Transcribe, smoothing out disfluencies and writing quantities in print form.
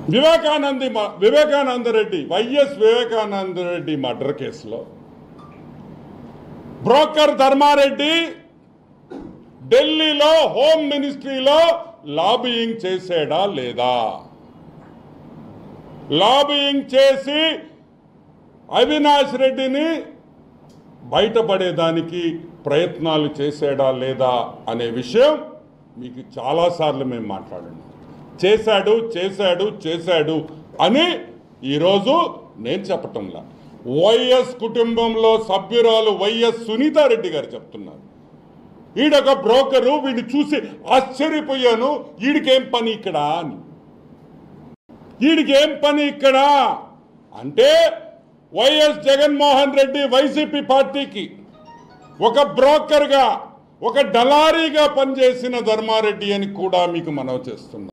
Vivekananda Reddy YS Vivekananda Reddy murder కేసులో broker Dharmareddy ఢిల్లీలో home మినిస్ట్రీలో lobbying చేసాడా లేదా? లాబియింగ్ చేసి అవినాష్ రెడ్డిని బయటపడేదానికి ప్రయత్నాలు చేసాడా లేదా అనే విషయం మీకు చాలాసార్లు మేము మాట్లాడాము. చేశాడు చేశాడు చేశాడు అని ఈరోజు నేను చెప్పటంలా, వైఎస్ కుటుంబంలో సభ్యురాలు వైఎస్ సునీతారెడ్డి గారు చెప్తున్నారు. ఈడొక బ్రోకరు, వీడిని చూసి ఆశ్చర్యపోయాను, వీడికేం పని ఇక్కడ అని. వీడికేం పని ఇక్కడ అంటే వైఎస్ జగన్మోహన్ రెడ్డి వైసీపీ పార్టీకి ఒక బ్రోకర్గా, ఒక డలారీగా పనిచేసిన ధర్మారెడ్డి అని కూడా మీకు మనవి చేస్తున్నా.